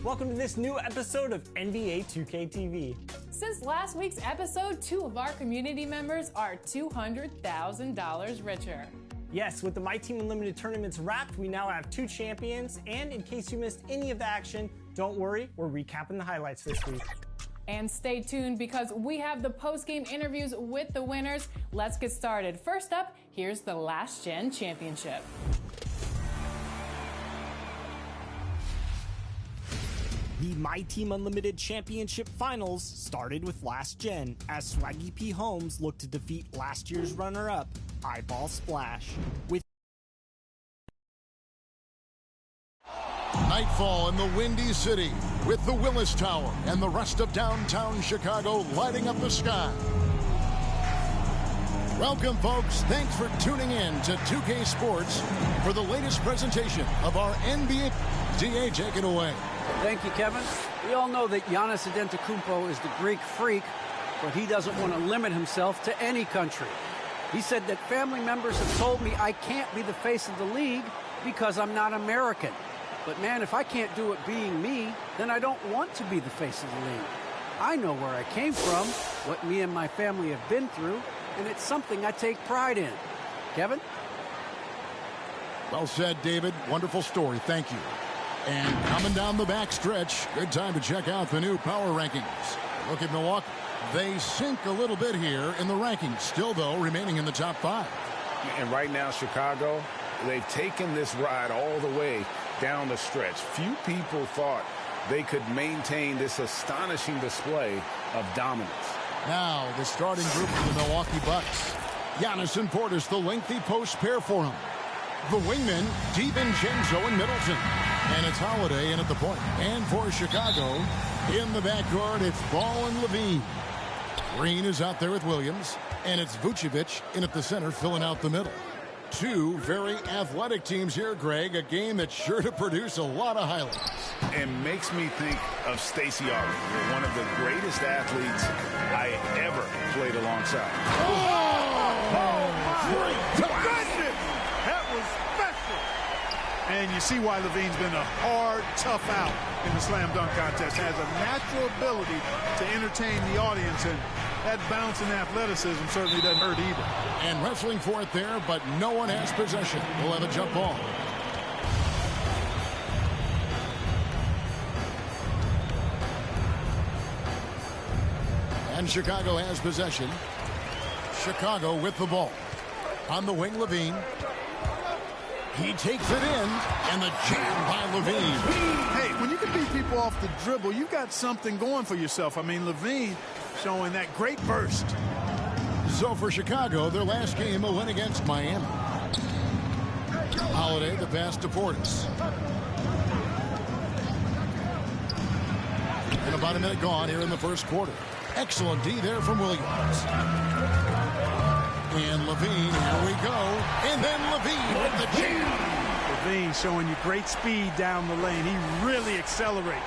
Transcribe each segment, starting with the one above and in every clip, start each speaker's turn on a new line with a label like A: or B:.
A: Welcome to this new episode of NBA 2K TV.
B: Since last week's episode, 2 of our community members are $200,000 richer.
A: Yes, with the My Team Unlimited tournaments wrapped, we now have 2 champions, and in case you missed any of the action, don't worry, we're recapping the highlights this week.
B: And stay tuned because we have the post-game interviews with the winners. Let's get started. First up, here's the Last Gen Championship.
A: The My Team Unlimited Championship Finals started with Last Gen as Swaggy P. Holmes looked to defeat last year's runner-up, Eyeball Splash. With
C: nightfall in the Windy City with the Willis Tower and the rest of downtown Chicago lighting up the sky. Welcome, folks. Thanks for tuning in to 2K Sports for the latest presentation of our NBA. DA, take it away.
D: Thank you, Kevin. We all know that Giannis Antetokounmpo is the Greek freak, but he doesn't want to limit himself to any country. He said that family members have told me I can't be the face of the league because I'm not American. But man, if I can't do it being me, then I don't want to be the face of the league. I know where I came from, what me and my family have been through, and it's something I take pride in. Kevin?
C: Well said, David. Wonderful story. Thank you. And coming down the back stretch, good time to check out the new power rankings. Look at Milwaukee. They sink a little bit here in the rankings, still, though, remaining in the top 5.
E: And right now, Chicago, they've taken this ride all the way down the stretch. Few people thought they could maintain this astonishing display of dominance.
C: Now, the starting group for the Milwaukee Bucks. Giannis and Portis, the lengthy post pair for him. The wingmen, DiVincenzo and Middleton. And it's Holiday in at the point. And for Chicago, in the backcourt, it's Ball and Levine. Green is out there with Williams. And it's Vucevic in at the center, filling out the middle. 2 very athletic teams here, Greg. A game that's sure to produce a lot of highlights.
E: And makes me think of Stacey Augmon, one of the greatest athletes I ever played alongside.
F: That was special. And you see why Levine's been a hard, tough out in the slam dunk contest. Has a natural ability to entertain the audience, and that bounce and athleticism certainly doesn't hurt either.
C: And wrestling for it there, but no one has possession. We'll have a jump ball. And Chicago has possession. Chicago with the ball. On the wing, Levine. He takes it in, and the jam by Levine.
F: Hey, when you can beat people off the dribble, you've got something going for yourself. I mean, Levine showing that great burst.
C: So for Chicago, their last game, a win against Miami. Holiday, the pass to Portis. And about a minute gone here in the first quarter. Excellent D there from Williams. And Levine, here we go. And then Levine with the jam.
F: Levine showing you great speed down the lane. He really accelerates.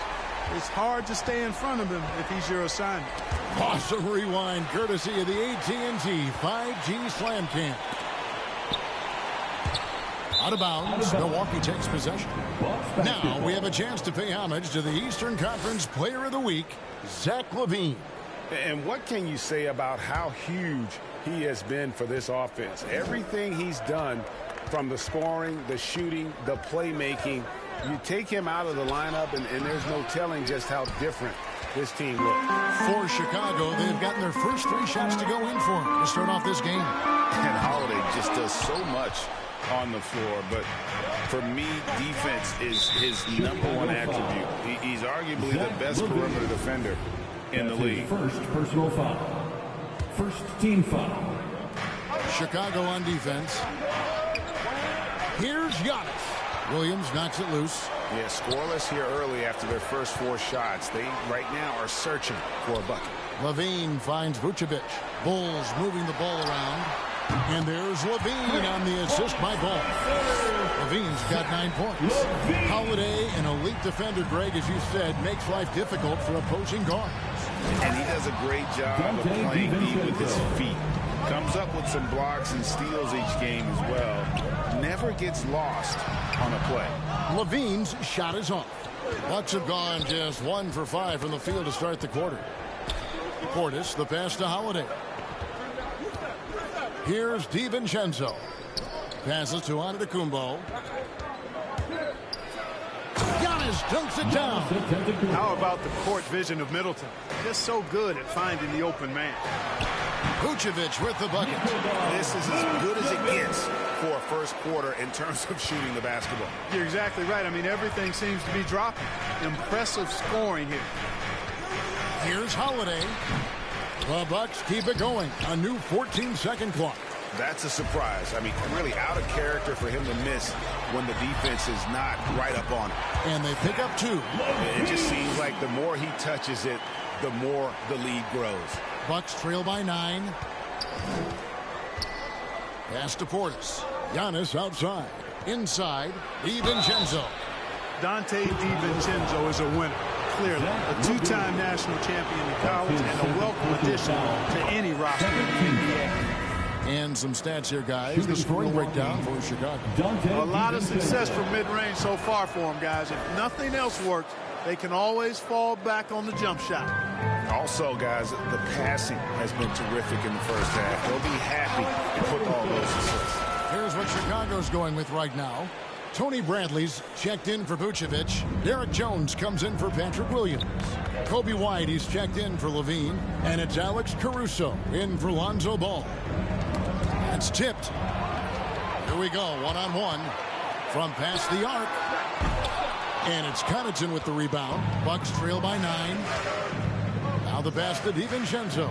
F: It's hard to stay in front of him if he's your assignment.
C: Awesome rewind, courtesy of the AT&T 5G Slam Cam. Out of bounds, Milwaukee takes possession. Now we have a chance to pay homage to the Eastern Conference Player of the Week, Zach LaVine.
E: And what can you say about how huge he has been for this offense? Everything he's done, from the scoring, the shooting, the playmaking, you take him out of the lineup, and there's no telling just how different this team looks.
C: For Chicago, they've gotten their first 3 shots to go in for him to start off this game.
E: And Holiday just does so much on the floor, but for me, defense is his #1 attribute. He's arguably the best perimeter defender in the league.
G: First personal foul. First team foul.
C: Chicago on defense. Here's Giannis. Williams knocks it loose.
E: Yeah, scoreless here early after their first 4 shots. They right now are searching for a bucket.
C: Levine finds Vucevic. Bulls moving the ball around. And there's Levine on the assist by Ball. Levine's got 9 points. Holiday, an elite defender, Greg, as you said, makes life difficult for opposing guards.
E: And he does a great job of playing deep with his feet. Comes up with some blocks and steals each game as well. Never gets lost on a play.
C: Levine's shot is off. Bucks have gone just 1 for 5 from the field to start the quarter. Portis, the pass to Holiday. Here's DiVincenzo. Passes to Antetokounmpo. Giannis dunks it down.
F: How about the court vision of Middleton? Just so good at finding the open man.
C: Vucevic with the bucket.
E: This is as good as it gets for a first quarter in terms of shooting the basketball.
F: You're exactly right. I mean, everything seems to be dropping. Impressive scoring here.
C: Here's Holiday. The Bucks keep it going. A new 14-second clock.
E: That's a surprise. I mean, really out of character for him to miss when the defense is not right up on him.
C: And they pick up 2.
E: It just seems like the more he touches it, the more the lead grows.
C: Bucks trail by 9. Pass to Portis. Giannis outside. Inside, DiVincenzo.
F: Donte DiVincenzo is a winner, clearly. A 2-time national champion in college and a welcome addition to any roster in the NBA.
C: And some stats here, guys. The scoring breakdown for Chicago.
F: A lot of success from mid-range so far for them, guys. If nothing else works, they can always fall back on the jump shot.
E: Also, guys, the passing has been terrific in the first half. They'll be happy to put all those assists.
C: Here's what Chicago's going with right now. Tony Bradley's checked in for Vucevic. Derek Jones comes in for Patrick Williams. Kobe White, he's checked in for Levine. And it's Alex Caruso in for Lonzo Ball. It's tipped. Here we go, one-on-one from past the arc. And it's Connaughton with the rebound. Bucks trail by 9. Now the pass to DiVincenzo.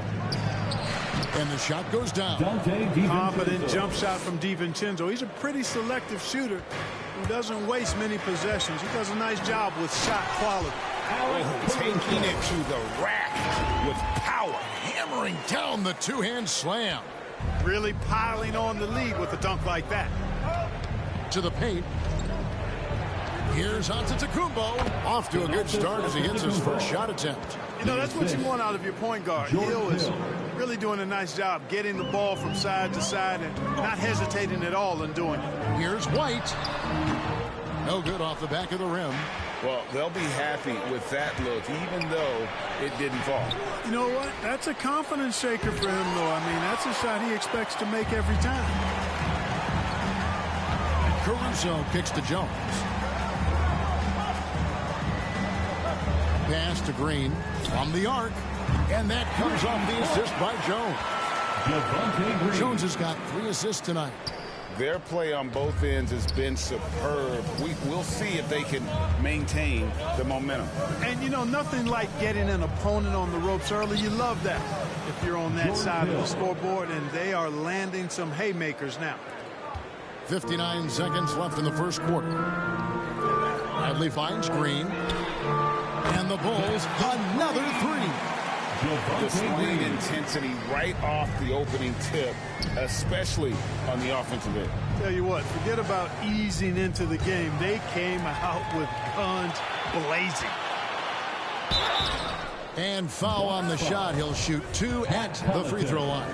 C: And the shot goes down.
F: Confident jump shot from DiVincenzo. He's a pretty selective shooter who doesn't waste many possessions. He does a nice job with shot quality.
E: Taking it to the rack with power.
C: Hammering down the two-hand slam.
F: Really piling on the lead with a dunk like that.
C: To the paint. Here's Antetokounmpo. Off to a good start as he hits his first shot attempt.
F: You know, that's what you want out of your point guard. Hill is really doing a nice job getting the ball from side to side and not hesitating at all in doing it.
C: Here's White. No good off the back of the rim.
E: Well, they'll be happy with that look, even though it didn't fall.
F: You know what? That's a confidence shaker for him, though. I mean, that's a shot he expects to make every time.
C: Caruso kicks to Jones. Pass to Green from the arc. And that comes off the assist by Jones. Jones has got 3 assists tonight.
E: Their play on both ends has been superb. We'll see if they can maintain the momentum.
F: And, you know, nothing like getting an opponent on the ropes early. You love that if you're on that side of the scoreboard, and they are landing some haymakers now.
C: 59 seconds left in the first quarter. Bradley finds Green. And the Bulls, another 3.
E: The swing intensity right off the opening tip, especially on the offensive end.
F: Tell you what, forget about easing into the game. They came out with guns blazing.
C: And foul on the shot. He'll shoot 2 at the free throw line.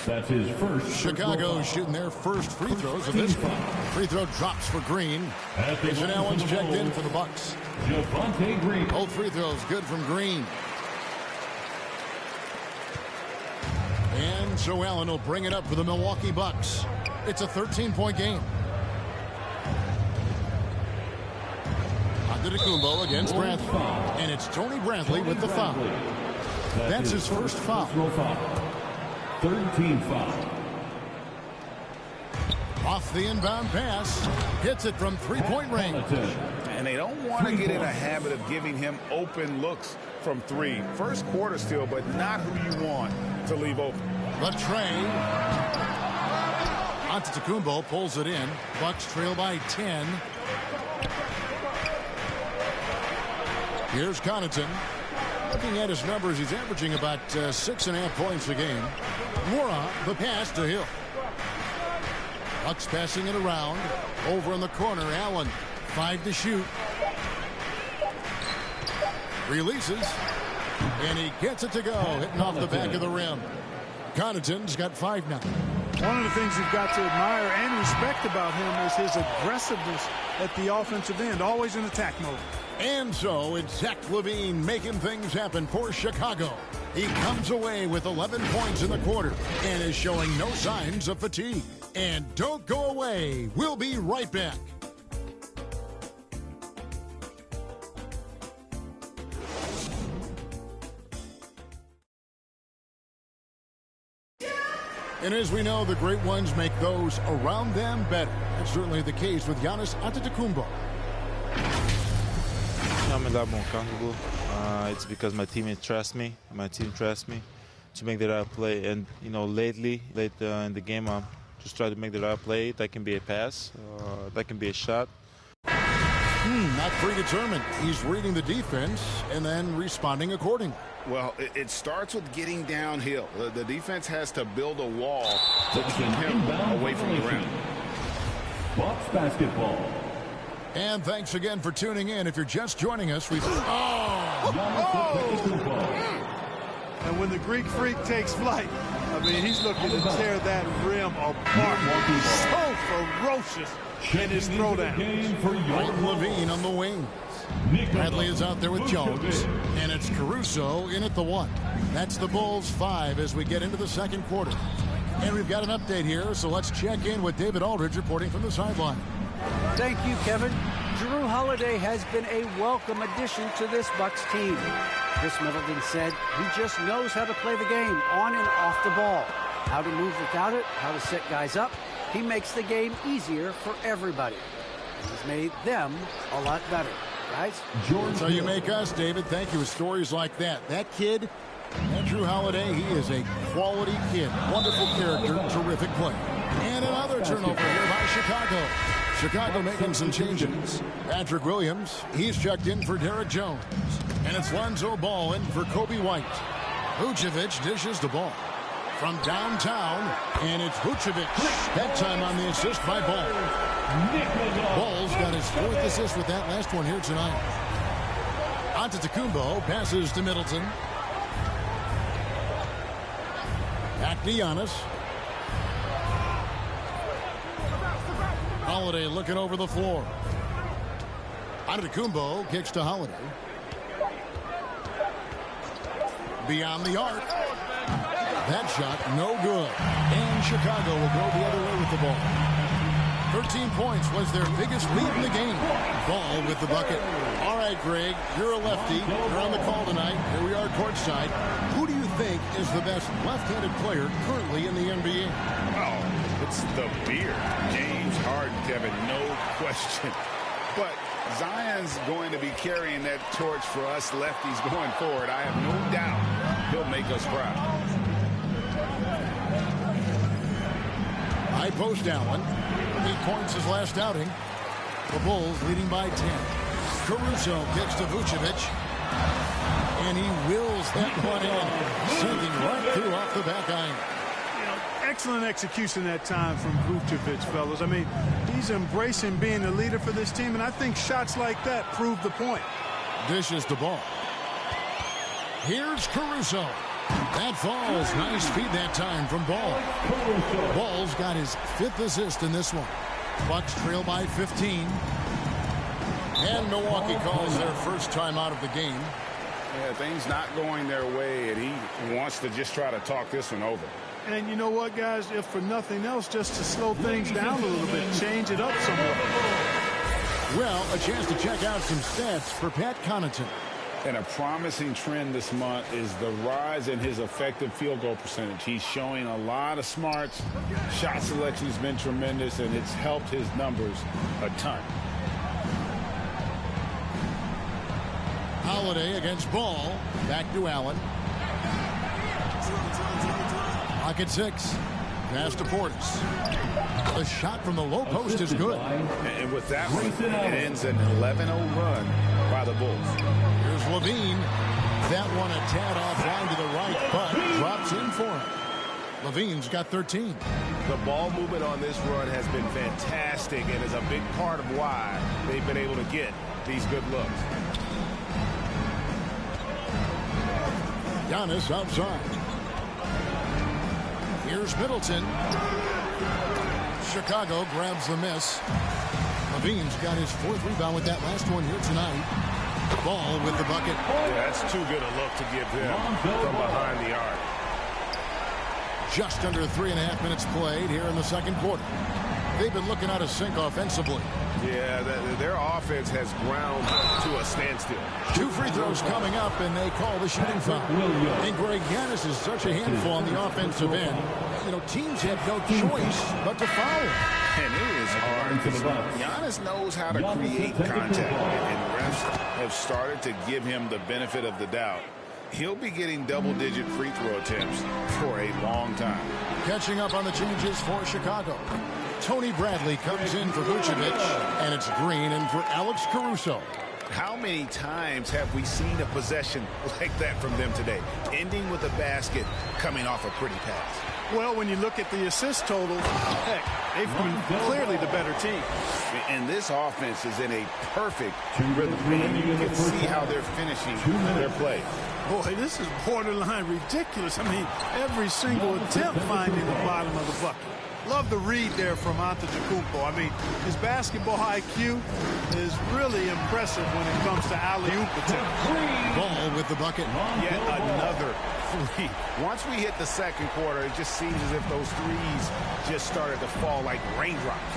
G: That's his first.
C: Chicago shooting their first free throws of this one. Free throw drops for Green. Jason Allen's checked in for the Bucks.
G: Javonte Green.
C: Both free throws good from Green. And Joe Allen will bring it up for the Milwaukee Bucks. It's a 13-point game. Antetokounmpo against Bradley. And it's Tony Bradley with the foul. That's his first foul.
G: 13 foul.
C: Off the inbound pass. Hits it from three-point range.
E: And they don't want to get in a habit of giving him open looks from 3. First quarter still, but not who you want to leave open.
C: The tray. Antetokounmpo pulls it in. Bucks trail by 10. Here's Connaughton. Looking at his numbers, he's averaging about 6.5 points a game. Mora, the pass to Hill. Bucks passing it around. Over in the corner, Allen. 5 to shoot. Releases. And he gets it to go. Hitting off the back of the rim. Connaughton's got 5 now.
F: One of the things you've got to admire and respect about him is his aggressiveness at the offensive end, always in attack mode.
C: And so it's Zach LaVine making things happen for Chicago. He comes away with 11 points in the quarter and is showing no signs of fatigue. And don't go away. We'll be right back. And as we know, the great ones make those around them better. That's certainly the case with Giannis Antetokounmpo.
H: I'm a lot more comfortable. It's because my teammates trust me. My team trusts me to make the right play. And, you know, late in the game, I'm just trying to make the right play. That can be a pass. That can be a shot.
C: Not predetermined. He's reading the defense and then responding accordingly.
E: Well, it starts with getting downhill. The defense has to build a wall to keep him away from the rim.
G: Bucks basketball.
C: And thanks again for tuning in. If you're just joining us,
F: And when the Greek Freak takes flight, I mean, he's looking to tear that rim apart. So ferocious in his throwdown.
C: Frank LaVine on the wing. Bradley is out there with Jones, and it's Caruso in at the 1. That's the Bulls 5 as we get into the second quarter. And we've got an update here, so let's check in with David Aldridge reporting from the sideline.
D: Thank you, Kevin. Jrue Holiday has been a welcome addition to this Bucks team. Chris Middleton said he just knows how to play the game on and off the ball, how to move without it, how to set guys up. He makes the game easier for everybody. He's made them a lot better. Guys?
C: That's how you make us, David. Thank you. With stories like that. That kid, Jrue Holiday, he is a quality kid. Wonderful character, terrific play. And another turnover here by Chicago. Chicago making some changes. Patrick Williams, he's checked in for Derek Jones. And it's Lonzo Ball in for Kobe White. Vucevic dishes the ball from downtown, and it's Vucevic. That time on the assist by Ball. Ball's got his 4th assist with that last one here tonight. Antetokounmpo passes to Middleton. Back to Giannis. Holiday looking over the floor. Antetokounmpo kicks to Holiday. Beyond the arc. That shot no good. And Chicago will go the other way with the ball. 13 points was their biggest lead in the game. Ball with the bucket. All right, Greg, you're a lefty. You're on the call tonight. Here we are courtside. Who do you think is the best left-handed player currently in the NBA?
E: Oh, it's the beard. James Harden, Kevin, no question. But Zion's going to be carrying that torch for us lefties going forward. I have no doubt he'll make us proud.
C: High post Allen. 8 points his last outing. The Bulls leading by 10. Caruso kicks to Vucevic. And he wills that one in. Sending right through off the back iron.
F: Excellent execution that time from Vucevic, fellas. I mean, he's embracing being the leader for this team, and I think shots like that prove the point.
C: Dishes the ball. Here's Caruso. That falls. Nice feed that time from Ball. Ball's got his 5th assist in this one. Bucks trail by 15. And Milwaukee calls their first time out of the game.
E: Yeah, things not going their way, and he wants to just try to talk this one over.
F: And you know what, guys? If for nothing else, just to slow things down a little bit, change it up somewhat.
C: Well, a chance to check out some stats for Pat Connaughton.
E: And a promising trend this month is the rise in his effective field goal percentage. He's showing a lot of smarts. Shot selection has been tremendous, and it's helped his numbers a ton.
C: Holiday against Ball. Back to Allen. Pocket 6. Pass to Portis. The shot from the low post is good.
E: And with that one, it ends an 11-0 run by the Bulls.
C: Here's LaVine. That one a tad offline to the right, but drops in for him. LaVine's got 13.
I: The ball movement on this run has been fantastic and is a big part of why they've been able to get these good looks.
C: Giannis outside. Here's Middleton. Chicago grabs the miss. Levine's got his 4th rebound with that last one here tonight. Ball with the bucket.
I: Yeah, that's too good a look to give them from behind the arc.
C: Just under 3.5 minutes played here in the second quarter. They've been looking out of sync offensively.
I: Yeah, their offense has ground to a standstill.
C: 2 free throws coming up, and they call the shooting foul. And Greg, Giannis is such a handful on the offensive end. You know, teams have no choice but to foul him.
J: And it is hard because Giannis knows how to create contact, and refs have started to give him the benefit of the doubt. He'll be getting double-digit free throw attempts for a long time.
C: Catching up on the changes for Chicago. Tony Bradley comes in for Vucevic, and it's Green in for Alex Caruso.
J: How many times have we seen a possession like that from them today, ending with a basket coming off a pretty pass?
F: Well, when you look at the assist totals, heck, they've been clearly the better team.
J: And this offense is in a perfect rhythm. You can see how they're finishing their play.
F: Boy, this is borderline ridiculous. I mean, every single attempt finding the bottom of the bucket. Love the read there from Antetokounmpo. I mean, his basketball IQ is really impressive when it comes to alley-oop attempts.
C: Ball with the bucket.
J: Yet another 3. Once we hit the second quarter, it just seems as if those threes just started to fall like raindrops.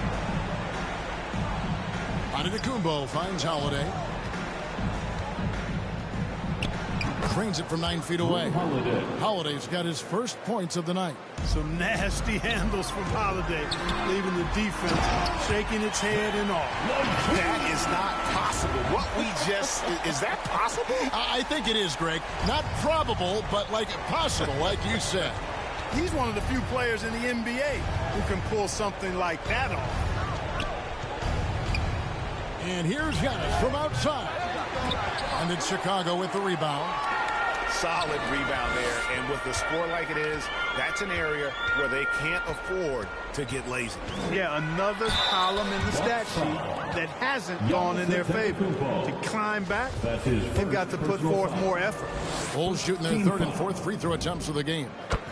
C: Antetokounmpo finds Holiday. Cranes it from 9 feet away. Holiday's got his first points of the night.
F: Some nasty handles from Holiday, leaving the defense shaking its head and all.
J: That is not possible. What we just, is that possible?
C: I think it is, Greg. Not probable, but like possible, like you said.
F: He's one of the few players in the NBA who can pull something like that off.
C: And here's Giannis from outside. And it's Chicago with the rebound.
J: Solid rebound there, and with the score like it is, that's an area where they can't afford to get lazy.
F: Yeah, another column in the stat sheet that hasn't gone in their favor. To climb back, they've got to put forth more effort.
C: Bulls shooting their 3rd and 4th free throw attempts of the game.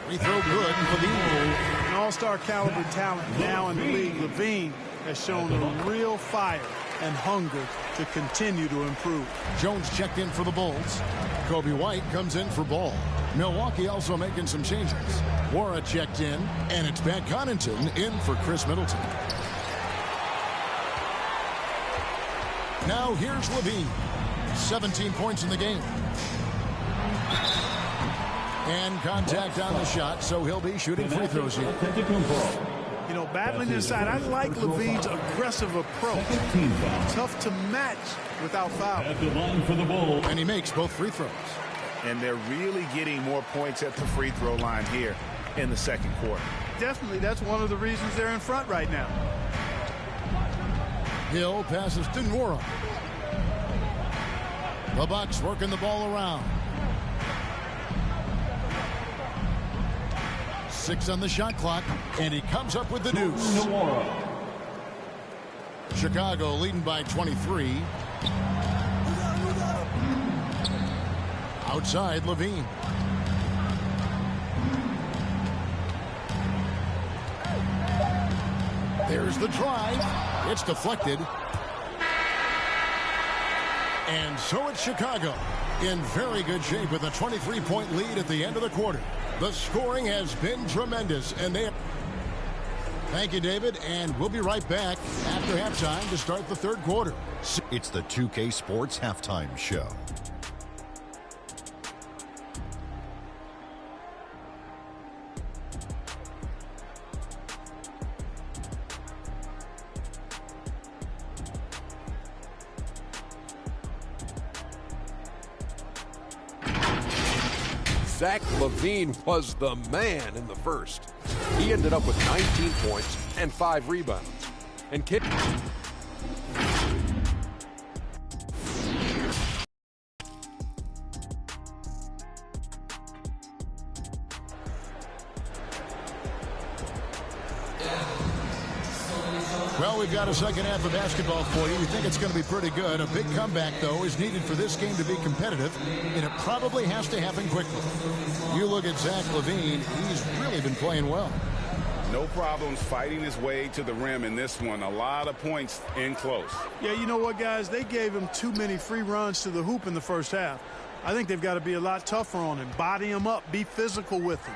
C: Free throw good for the Bulls.
F: An all-star caliber talent now in the league. Levine has shown a real fire and hunger to continue to improve.
C: Jones checked in for the Bulls. Kobe White comes in for Ball. Milwaukee also making some changes. Wara checked in, and it's Pat Connaughton in for Chris Middleton. Now here's Levine. 17 points in the game. And contact on the shot, so he'll be shooting free throws here.
F: You know, battling inside, I like Levine's aggressive approach. Tough to match without foul.
G: At the line for the Bulls.
C: And he makes both free throws.
J: And they're really getting more points at the free throw line here in the second quarter.
F: Definitely, that's one of the reasons they're in front right now.
C: Hill passes to Nwora. The Bucks working the ball around. 6 on the shot clock, and he comes up with the deuce. Chicago leading by 23. Outside, Levine. There's the drive. It's deflected. And so it's Chicago in very good shape with a 23-point lead at the end of the quarter. The scoring has been tremendous, and they... Thank you, David, and we'll be right back after halftime to start the third quarter.
K: It's the 2K Sports Halftime Show.
L: Zach LaVine was the man in the first. He ended up with 19 points and 5 rebounds. And kick.
C: Well, we've got a second half of basketball for you. We think it's going to be pretty good. A big comeback, though, is needed for this game to be competitive, and it probably has to happen quickly. You look at Zach LaVine, he's really been playing well.
E: No problems fighting his way to the rim in this one. A lot of points in close.
F: Yeah, you know what, guys? They gave him too many free runs to the hoop in the first half. I think they've got to be a lot tougher on him. Body him up. Be physical with him.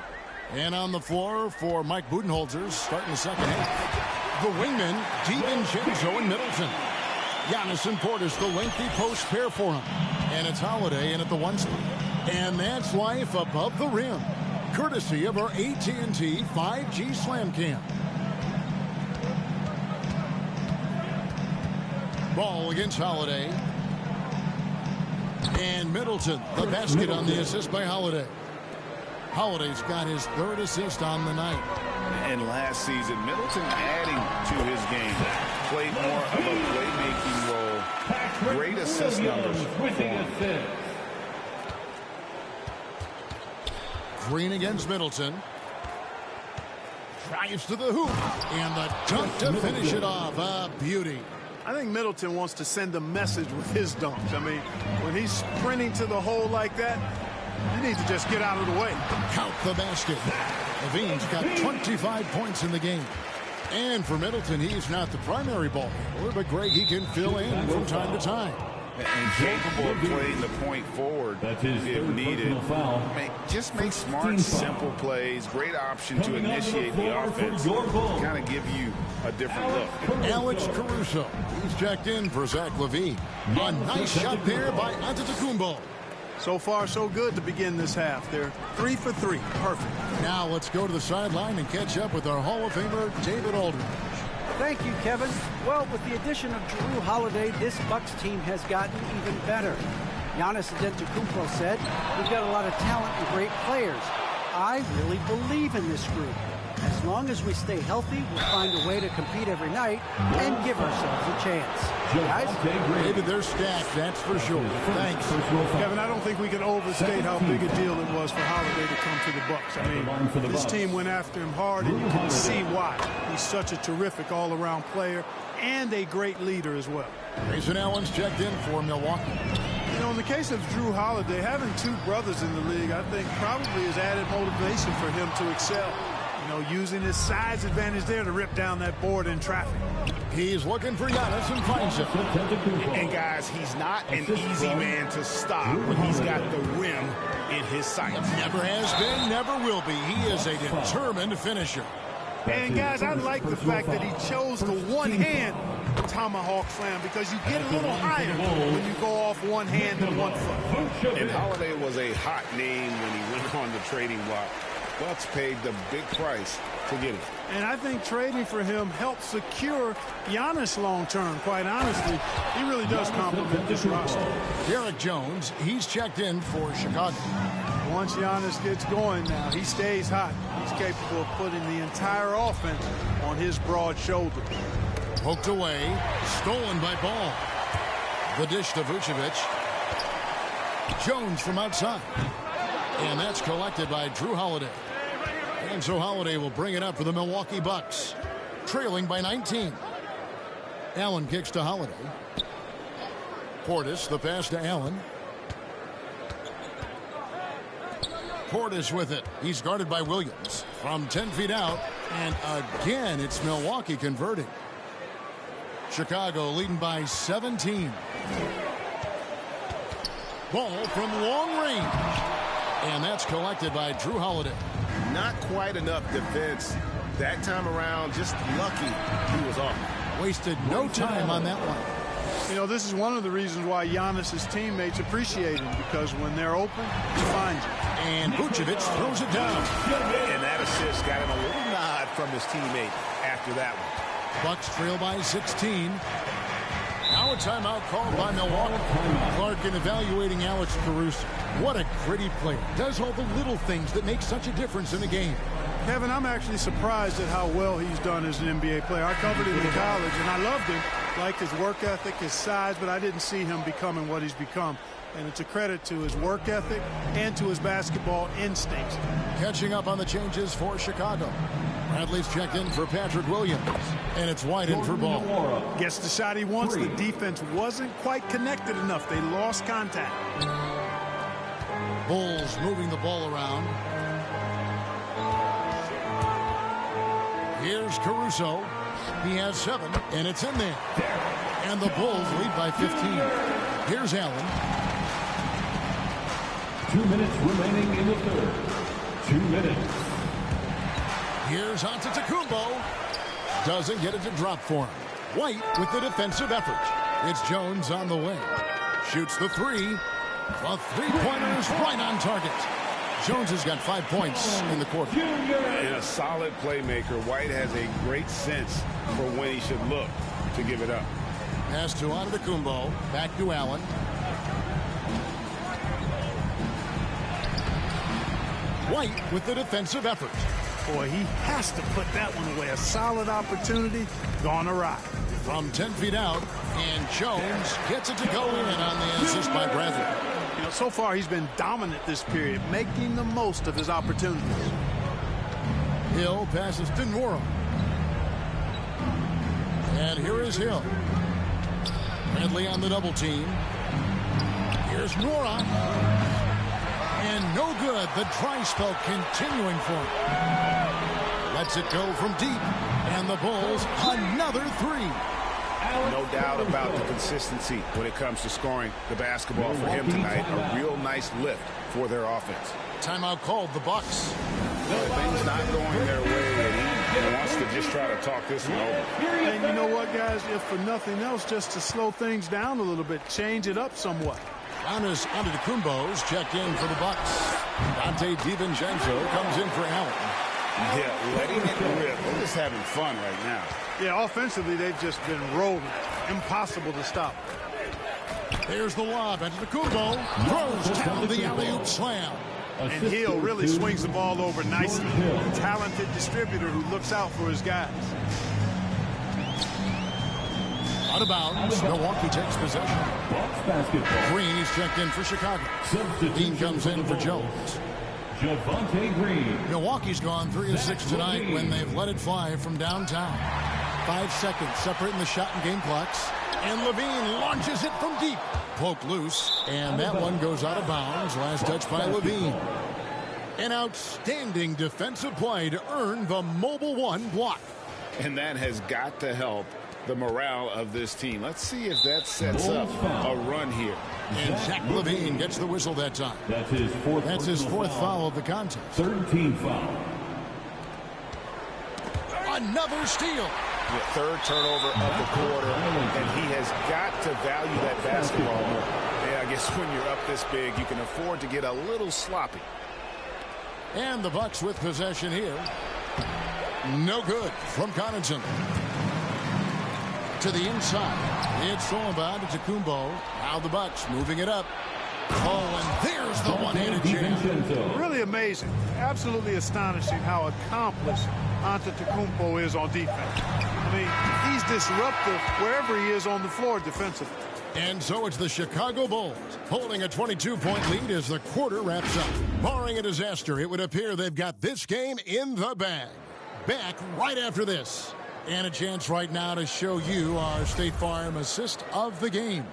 C: And on the floor for Mike Budenholzer, starting the second half. The wingman, DiVincenzo and Middleton. Giannis and Portis, the lengthy post pair for him. And it's Holiday in at the 1 spot. And that's life above the rim, courtesy of our AT&T 5G Slam Cam. Ball against Holiday. And Middleton, the basket on the assist by Holiday. Holiday's got his 3rd assist on the night.
J: And last season, Middleton adding to his game. Played more of a playmaking role. Great assist numbers.
C: Green against Middleton. Drives to the hoop. And the dunk to finish it off. A beauty.
F: I think Middleton wants to send a message with his dunks. I mean, when he's sprinting to the hole like that, you need to just get out of the way.
C: Count the basket. LaVine's got 25 points in the game. And for Middleton, he's not the primary ball handler, but Greg, he can fill in from time to time.
J: And capable of playing the point forward if needed. Just make smart, simple plays. Great option to initiate the offense. Kind of give you a different look.
C: Alex Caruso, he's checked in for Zach LaVine. A nice shot there by Antetokounmpo.
F: So far, so good to begin this half. They're 3 for 3. Perfect.
C: Now let's go to the sideline and catch up with our Hall of Famer, David Aldridge.
D: Thank you, Kevin. Well, with the addition of Jrue Holiday, this Bucks team has gotten even better. Giannis Antetokounmpo said, "We've got a lot of talent and great players. I really believe in this group. As long as we stay healthy, we'll find a way to compete every night and give ourselves a chance." Guys?
C: David, they're stacked, that's for sure. Thanks.
F: Kevin, I don't think we can overstate how big a deal it was for Holiday to come to the Bucks. I mean, this team went after him hard, and you can see why. He's such a terrific all-around player and a great leader as well.
C: Grayson Allen's checked in for Milwaukee.
F: You know, in the case of Jrue Holiday, having 2 brothers in the league, I think probably has added motivation for him to excel. You know, using his size advantage there to rip down that board in traffic.
C: He's looking for Giannis and finds it.
E: And guys, he's not an easy man to stop when he's got the rim in his sights.
C: Never has been, never will be. He is a determined finisher.
F: And guys, I like the fact that he chose the one-hand tomahawk slam because you get a little higher when you go off one hand and 1 foot.
E: And Holiday was a hot name when he went on the trading block. Bucks paid the big price to get him.
F: And I think trading for him helped secure Giannis long-term. Quite honestly, he really does complement this roster.
C: Derek Jones, he's checked in for Chicago.
F: Once Giannis gets going now, he stays hot. He's capable of putting the entire offense on his broad shoulder.
C: Poked away, stolen by Ball. The dish to Vucevic. Jones from outside. And that's collected by Jrue Holiday. And so Holiday will bring it up for the Milwaukee Bucks, trailing by 19. Allen kicks to Holiday. Portis, the pass to Allen. Portis with it. He's guarded by Williams from 10 feet out. And again, it's Milwaukee converting. Chicago leading by 17. Ball from long range. And that's collected by Jrue Holiday.
E: Not quite enough defense that time around. Just lucky he was off.
C: Wasted no time on that one.
F: You know, this is one of the reasons why Giannis' teammates appreciate him, because when they're open, he finds it.
C: And Vucevic throws it down.
E: And that assist got him a little nod from his teammate after that one.
C: Bucks trail by 16. Now a timeout called by Milwaukee. Clark in evaluating Alex Caruso. What a gritty player. Does all the little things that make such a difference in the game.
F: Kevin, I'm actually surprised at how well he's done as an NBA player. I covered him in college, and I loved him. Liked his work ethic, his size, but I didn't see him becoming what he's become. And it's a credit to his work ethic and to his basketball instincts.
C: Catching up on the changes for Chicago. Bradley's checked in for Patrick Williams. And it's White in for Ball.
F: Gets the shot he wants. The defense wasn't quite connected enough. They lost contact.
C: Bulls moving the ball around. Here's Caruso. He has 7, and it's in there. And the Bulls lead by 15. Here's Allen.
G: 2 minutes remaining in the third. 2 minutes.
C: Here's Antetokounmpo. Doesn't get it to drop for him. White with the defensive effort. It's Jones on the wing. Shoots the 3. The three-pointer is right on target. Jones has got 5 points in the quarter.
E: And a solid playmaker. White has a great sense for when he should look to give it up.
C: Pass to Antetokounmpo. Back to Allen. White with the defensive effort.
F: Boy, he has to put that one away. A solid opportunity gone awry.
C: From 10 feet out, and Jones gets it to go in on the assist by Bradley.
F: You know, so far he's been dominant this period, making the most of his opportunities.
C: Hill passes to Nwora. And here is Hill. Bradley on the double team. Here's Nwora. And no good. The dry spell continuing for him. Lets it go from deep. And the Bulls, another 3.
E: No doubt about the consistency when it comes to scoring the basketball for him tonight. A real nice lift for their offense.
C: Timeout called, the Bucks.
E: Things not going their way, and he wants to just try to talk this one over.
F: And you know what, guys? If for nothing else, just to slow things down a little bit, change it up somewhat.
C: Giannis Antetokounmpo's checked in for the Bucks. Dante DiVincenzo comes in for Allen.
E: Yeah, letting it rip. They're just having fun right now.
F: Yeah, offensively, they've just been rolling. Impossible to stop.
C: There's the lob. Antetokounmpo throws down the alley-oop slam.
F: And Hill really swings the ball over nicely. A talented distributor who looks out for his guys.
C: Out of bounds. Milwaukee takes possession. Green is checked in for Chicago. Dean comes in for Jones.
G: Javonte Green.
C: Milwaukee's gone 3 of 6 tonight when they've let it fly from downtown. 5 seconds separating the shot and game clocks. And Levine launches it from deep. Poked loose. And that one goes out of bounds. Last touch by Levine. An outstanding defensive play to earn the Mobile One block.
E: And that has got to help the morale of this team. Let's see if that sets up a run here.
C: And Zach Levine gets the whistle that time.
G: That's his fourth
C: foul of the contest.
G: 13 foul.
C: Another steal.
E: The third turnover of the quarter, and he has got to value that basketball more. Yeah, I guess when you're up this big, you can afford to get a little sloppy.
C: And the Bucks with possession here. No good from Connaughton. To the inside. It's thrown by Antetokounmpo. Now the Bucks moving it up. Oh, and there's the one-handed jam.
F: Really amazing. Absolutely astonishing how accomplished Antetokounmpo is on defense. I mean, he's disruptive wherever he is on the floor defensively.
C: And so it's the Chicago Bulls holding a 22-point lead as the quarter wraps up. Barring a disaster, it would appear they've got this game in the bag. Back right after this. And a chance right now to show you our State Farm assist of the game.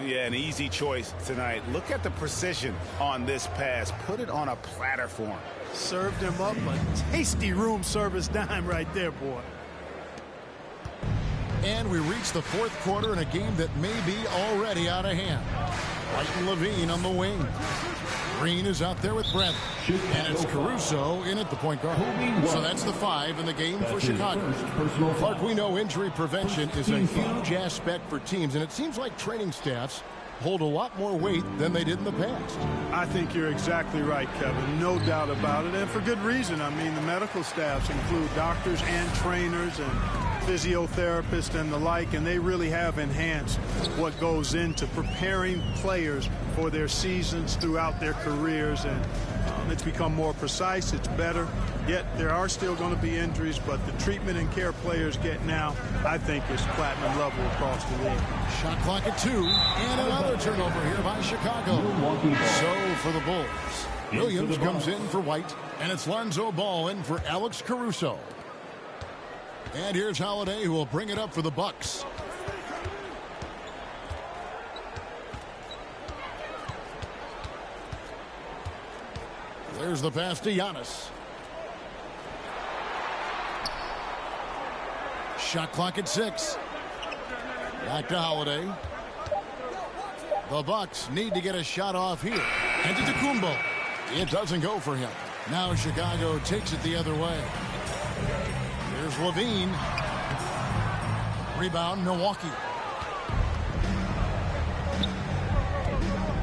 E: Yeah, an easy choice tonight. Look at the precision on this pass. Put it on a platter for him.
F: Served him up a tasty room service dime right there, boy.
C: And we reach the fourth quarter in a game that may be already out of hand. White and Levine on the wing. Green is out there with Bradley. And it's Caruso in at the point guard. So that's the 5 in the game for Chicago. Clark, we know injury prevention is a huge aspect for teams, and it seems like training staffs hold a lot more weight than they did in the past.
F: I think you're exactly right, Kevin. No doubt about it, and for good reason. I mean, the medical staffs include doctors and trainers and physiotherapists and the like, and they really have enhanced what goes into preparing players for their seasons throughout their careers, and it's become more precise, it's better, yet there are still going to be injuries, but the treatment and care players get now, I think, is platinum level across the league.
C: Shot clock at 2, and another turnover here by Chicago. So for the Bulls, Williams comes in for White, and it's Lonzo Ball in for Alex Caruso. And here's Holiday, who will bring it up for the Bucks. There's the pass to Giannis. Shot clock at 6. Back to Holiday. The Bucks need to get a shot off here. Antetokounmpo. It doesn't go for him. Now Chicago takes it the other way. Here's LaVine. Rebound, Milwaukee.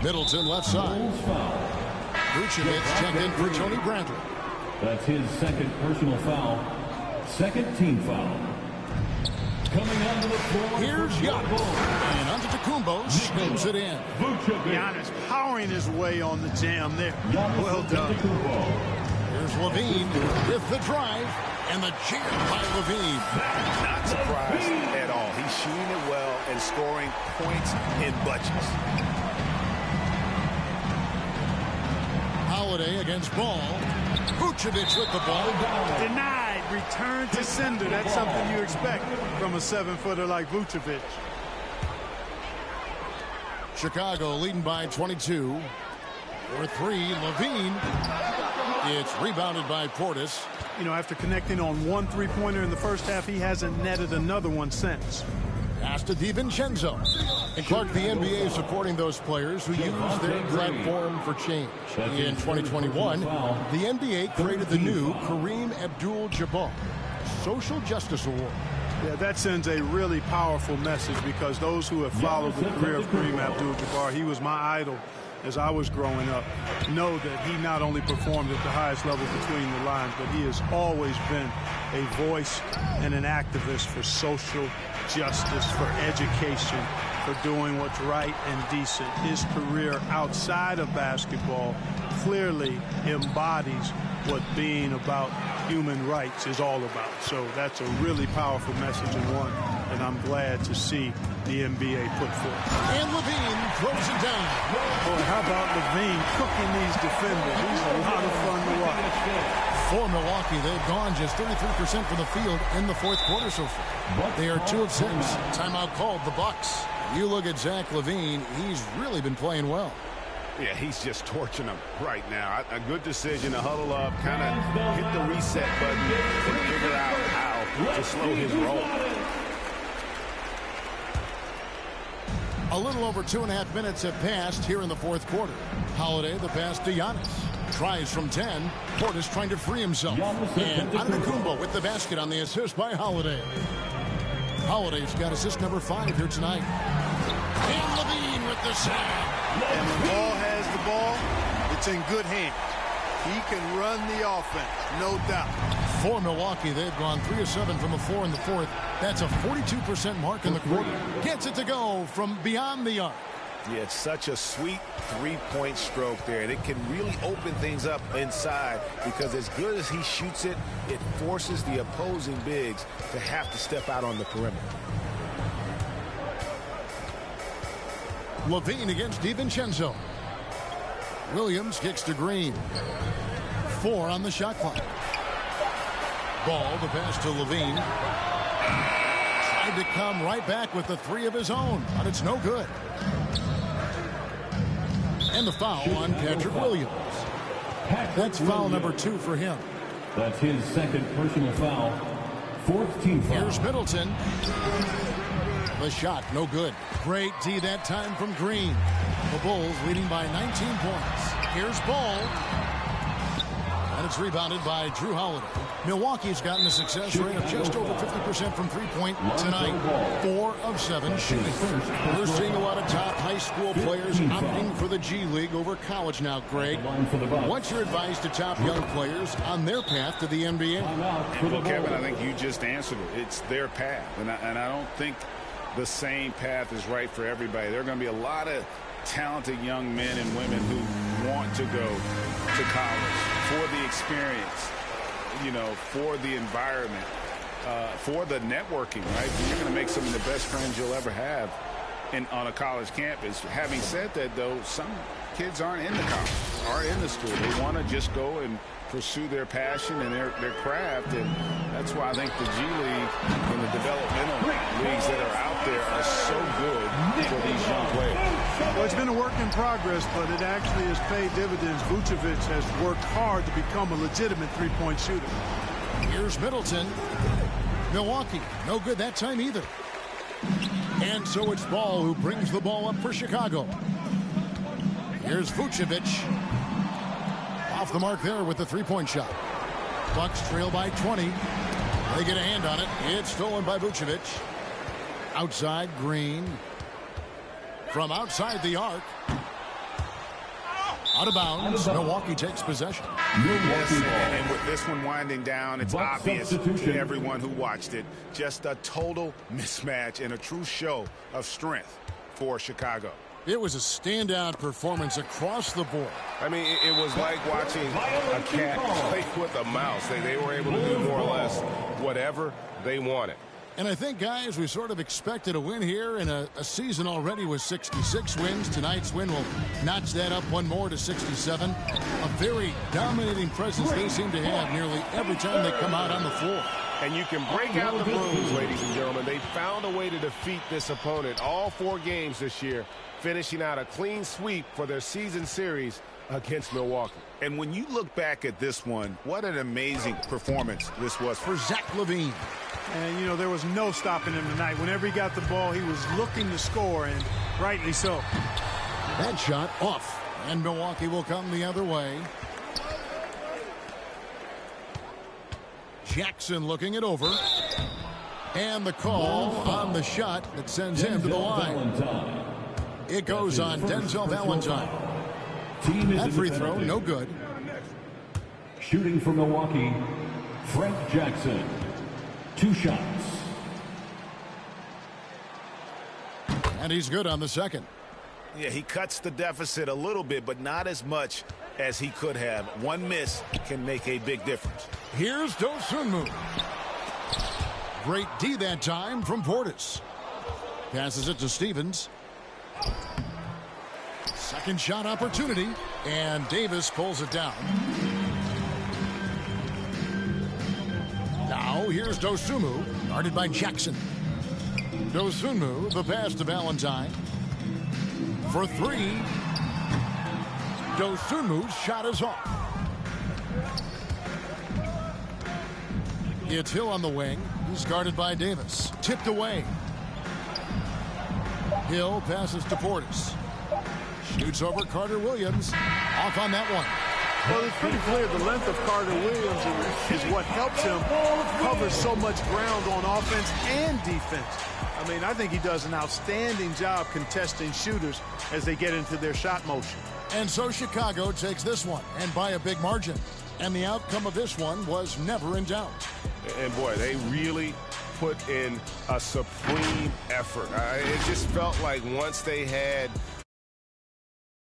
C: Middleton left side. Vucevic checked in for Tony Bradley.
G: That's his second personal foul. Second team foul. Coming onto the floor.
C: Here's Giannis. And Antetokounmpo scoops it in.
F: Giannis powering his way on the jam there. Well done.
C: Here's LaVine with the drive. And the jam by LaVine.
I: Not surprised at all. He's shooting it well and scoring points in bunches.
C: Holiday against Ball. Vucevic with the ball.
F: Denied. Return to sender. That's something you expect from a 7-footer like Vucevic.
C: Chicago leading by 22. For 3, LaVine. It's rebounded by Portis.
F: You know, after connecting on 1 3-pointer in the first half, he hasn't netted another one since.
C: Pass to DiVincenzo. And Clark, the NBA is supporting those players who use their platform for change. In 2021, the NBA created the new Kareem Abdul-Jabbar Social Justice Award.
F: Yeah, that sends a really powerful message because those who have followed the career of Kareem Abdul-Jabbar, he was my idol as I was growing up, know that he not only performed at the highest level between the lines, but he has always been a voice and an activist for social justice, for education, for doing what's right and decent. His career outside of basketball clearly embodies what being about human rights is all about. So that's a really powerful message and one that I'm glad to see the NBA put forth.
C: And LaVine throws it down.
F: Boy, how about LaVine cooking these defenders? He's a lot of fun to watch.
C: For Milwaukee, they've gone just 33% from the field in the fourth quarter so far. They are 2 of 6. Timeout called, the Bucks. You look at Zach LaVine, he's really been playing well.
I: Yeah, he's just torching them right now. A good decision to huddle up, kind of hit the reset button and figure out how to slow his roll.
C: A little over 2.5 minutes have passed here in the fourth quarter. Holiday, the pass to Giannis. Tries from 10. Portis trying to free himself. And Antetokounmpo with the basket on the assist by Holiday. Holiday's got assist number 5 here tonight. And LaVine with the save.
F: And when Ball has the ball, it's in good hands. He can run the offense, no doubt.
C: For Milwaukee, they've gone 3 of 7 from the floor in the fourth. That's a 42% mark in the quarter. Gets it to go from beyond the arc.
I: Yeah, it's such a sweet 3-point stroke there. And it can really open things up inside because as good as he shoots it, it forces the opposing bigs to have to step out on the perimeter.
C: LaVine against DiVincenzo. Williams kicks to Green. 4 on the shot clock. Ball, the pass to LaVine. Tried to come right back with the 3 of his own, but it's no good. And the foul on Patrick Williams. That's foul number 2 for him.
G: That's his second personal foul. 4th team foul.
C: Here's Middleton. The shot, no good. Great D that time from Green. The Bulls leading by 19 points. Here's Ball. And it's rebounded by Drew Holiday. Milwaukee's gotten a success rate of just over 50% from three-point tonight. 4 of 7 shooting. We're seeing a lot of top high school players opting for the G League over college now, Greg. What's your advice to top young players on their path to the NBA?
J: Well, Kevin, I think you just answered it. It's their path. And I don't think the same path is right for everybody. There are going to be a lot of talented young men and women who want to go to college for the experience, you know, for the environment, for the networking, right? You're going to make some of the best friends you'll ever have on a college campus. Having said that, though, some kids aren't in the college, aren't in the school. They want to just go and
E: pursue their passion and their craft, and that's why I think the G League and the developmental leagues that are out there are so good for these young players.
F: Well, it's been a work in progress, but it actually has paid dividends. Vucevic has worked hard to become a legitimate three-point shooter.
C: Here's Middleton. Milwaukee, no good that time either. And so it's Ball who brings the ball up for Chicago. Here's Vucevic. Off the mark there with the three-point shot. Bucks trail by 20. They get a hand on it. It's stolen by Vucevic. Outside, Green. From outside the arc. Out of bounds. Milwaukee takes possession.
J: Yes, and with this one winding down, it's obvious to everyone who watched it. Just a total mismatch and a true show of strength for Chicago.
C: It was a standout performance across the board.
I: I mean, it was like watching a cat play with a mouse. They were able to do more or less whatever they wanted.
C: And I think, guys, we sort of expected a win here in a season already with 66 wins. Tonight's win will notch that up one more to 67. A very dominating presence they seem to have nearly every time they come out on the floor.
I: And you can break out the blues, ladies and gentlemen. They found a way to defeat this opponent all 4 games this year, finishing out a clean sweep for their season series against Milwaukee.
J: And when you look back at this one, what an amazing performance this was for
C: Zach LaVine.
F: And, you know, there was no stopping him tonight. Whenever he got the ball, he was looking to score, and rightly so.
C: That shot off, and Milwaukee will come the other way. Jackson looking it over. And the call on the shot that sends him to the line. It goes on Denzel Valentine. That free throw, no good.
G: Shooting for Milwaukee, Frank Jackson. 2 shots.
C: And he's good on the second.
J: Yeah, he cuts the deficit a little bit, but not as much as he could have. One miss can make a big difference.
C: Here's Dosunmu. Great D that time from Portis. Passes it to Stevens. Second shot opportunity, and Davis pulls it down. Now here's Dosunmu, guarded by Jackson. Dosunmu, the pass to Valentine. For 3. Dosunmu's shot is off. It's Hill on the wing. He's guarded by Davis. Tipped away. Hill passes to Portis. Shoots over Carter Williams. Off on that one.
F: Well, it's pretty clear the length of Carter Williams is what helps him cover so much ground on offense and defense. I mean, I think he does an outstanding job contesting shooters as they get into their shot motion.
C: And so Chicago takes this one, and by a big margin. And the outcome of this one was never in doubt.
I: And, boy, they really put in a supreme effort. It just felt like once they had